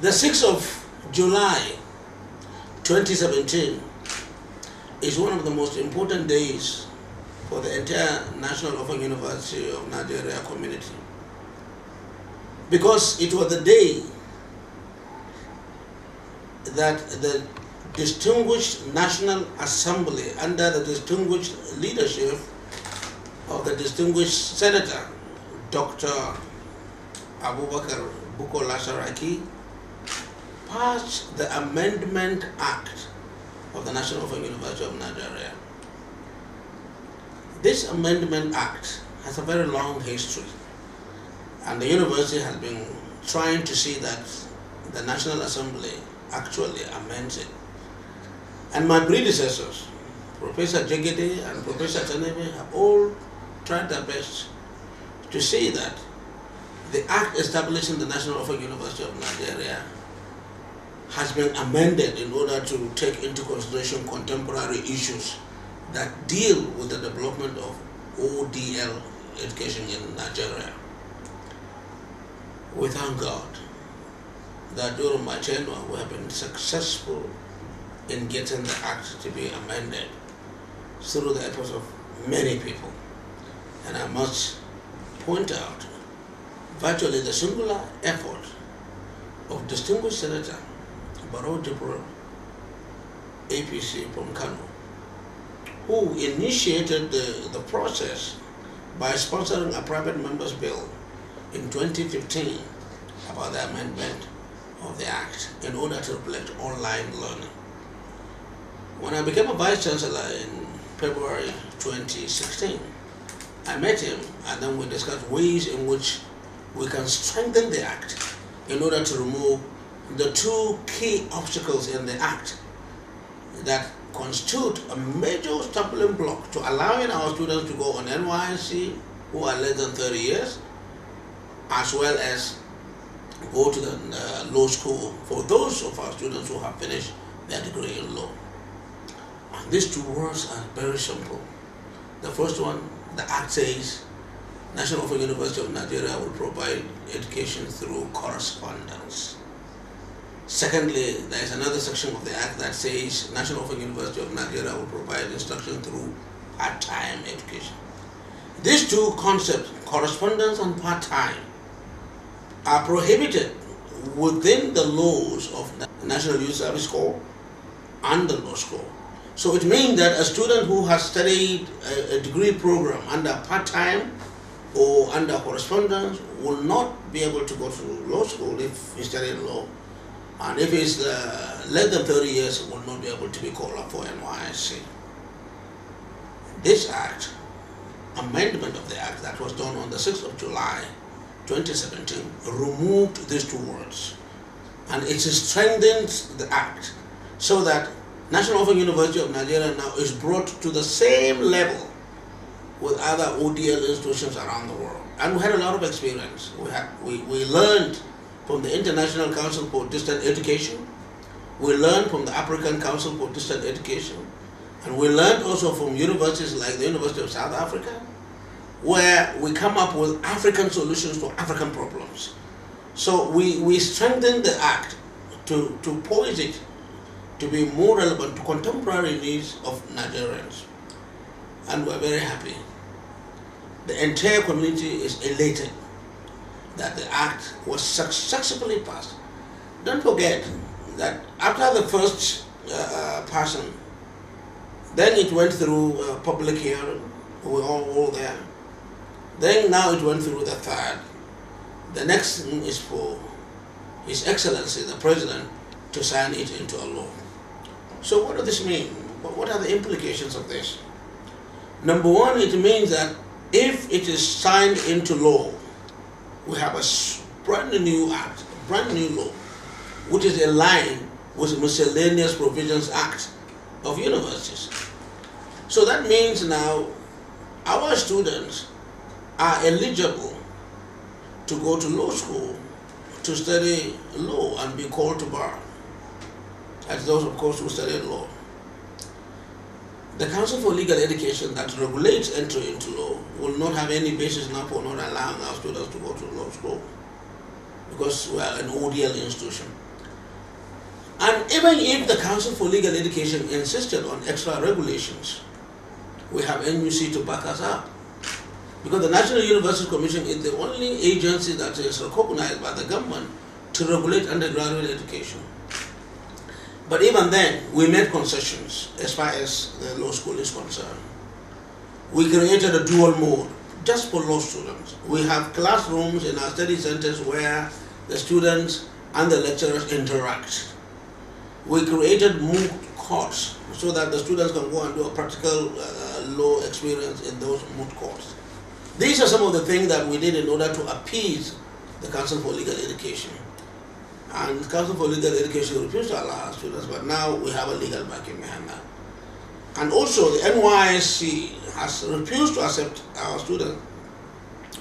The 6th of July 2017 is one of the most important days for the entire National Open University of Nigeria community, because it was the day that the distinguished National Assembly, under the distinguished leadership of the distinguished Senator Dr. Abubakar Bukola Saraki, passed the Amendment Act of the National Open University of Nigeria. This Amendment Act has a very long history, and the university has been trying to see that the National Assembly actually amends it. And my predecessors, Professor Jegede and Professor Tanebe, have all tried their best to see that the Act establishing the National Open University of Nigeria has been amended in order to take into consideration contemporary issues that deal with the development of ODL education in Nigeria. We thank God that during my tenure we have been successful in getting the Act to be amended through the efforts of many people. And I must point out virtually the singular effort of distinguished Senator Barrow Jibril, APC from Kano, who initiated the process by sponsoring a private member's bill in 2015 about the amendment of the Act in order to reflect online learning. When I became a Vice Chancellor in February 2016, I met him and then we discussed ways in which we can strengthen the Act in order to remove the two key obstacles in the Act that constitute a major stumbling block to allowing our students to go on NYSC who are less than 30 years, as well as go to the law school for those of our students who have finished their degree in law. And these two words are very simple. The first one, the Act says National Open University of Nigeria will provide education through correspondence. Secondly, there is another section of the Act that says National Open University of Nigeria will provide instruction through part-time education. These two concepts, correspondence and part-time, are prohibited within the laws of the National Youth Service Corps and the law school. So it means that a student who has studied a degree program under part-time or under correspondence will not be able to go to law school if he studied law. And if he's less than 30 years, will not be able to be called up for NYSC. This Act, amendment of the Act that was done on the 6th of July 2017, removed these two words. And it strengthens the Act so that National Open University of Nigeria now is brought to the same level with other ODL institutions around the world. And we had a lot of experience. We learned from the International Council for Distant Education, we learned from the African Council for Distant Education, and we learned also from universities like the University of South Africa, where we come up with African solutions to African problems. So we strengthened the Act to poise it to be more relevant to contemporary needs of Nigerians. And we're very happy. The entire community is elated that the Act was successfully passed. Don't forget that after the first passing, then it went through public hearing, we all there. Then now it went through the third. The next thing is for His Excellency, the President, to sign it into a law. So what does this mean? What are the implications of this? Number one, it means that if it is signed into law, we have a brand new Act, a brand new law, which is in line with the Miscellaneous Provisions Act of Universities. So that means now our students are eligible to go to law school to study law and be called to bar, as those, of course, who study law. The Council for Legal Education that regulates entry into law will not have any basis now for not allowing our students to go to law school, because we are an ODL institution. And even if the Council for Legal Education insisted on extra regulations, we have NUC to back us up. Because the National University Commission is the only agency that is recognized by the government to regulate undergraduate education. But even then, we made concessions as far as the law school is concerned. We created a dual mode just for law students. We have classrooms in our study centers where the students and the lecturers interact. We created moot courts so that the students can go and do a practical law experience in those moot courts. These are some of the things that we did in order to appease the Council for Legal Education. And the Council for Legal Education refused to allow our students, but now we have a legal backing behind that. And also the NYSC has refused to accept our students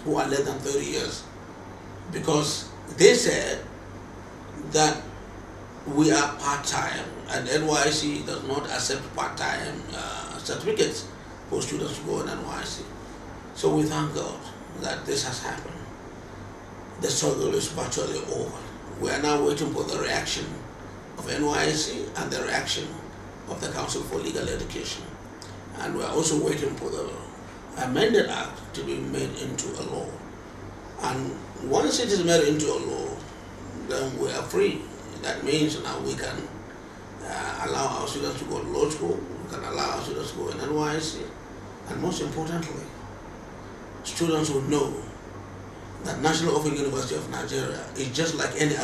who are less than 30 years because they said that we are part-time and NYSC does not accept part-time certificates for students to go in NYSC. So we thank God that this has happened. The struggle is virtually over. We are now waiting for the reaction of NYSC and the reaction of the Council for Legal Education. And we are also waiting for the amended act to be made into a law. And once it is made into a law, then we are free. That means now we can allow our students to go to law school, we can allow our students to go in NYSC, and most importantly, students will know that National Open University of Nigeria is just like any other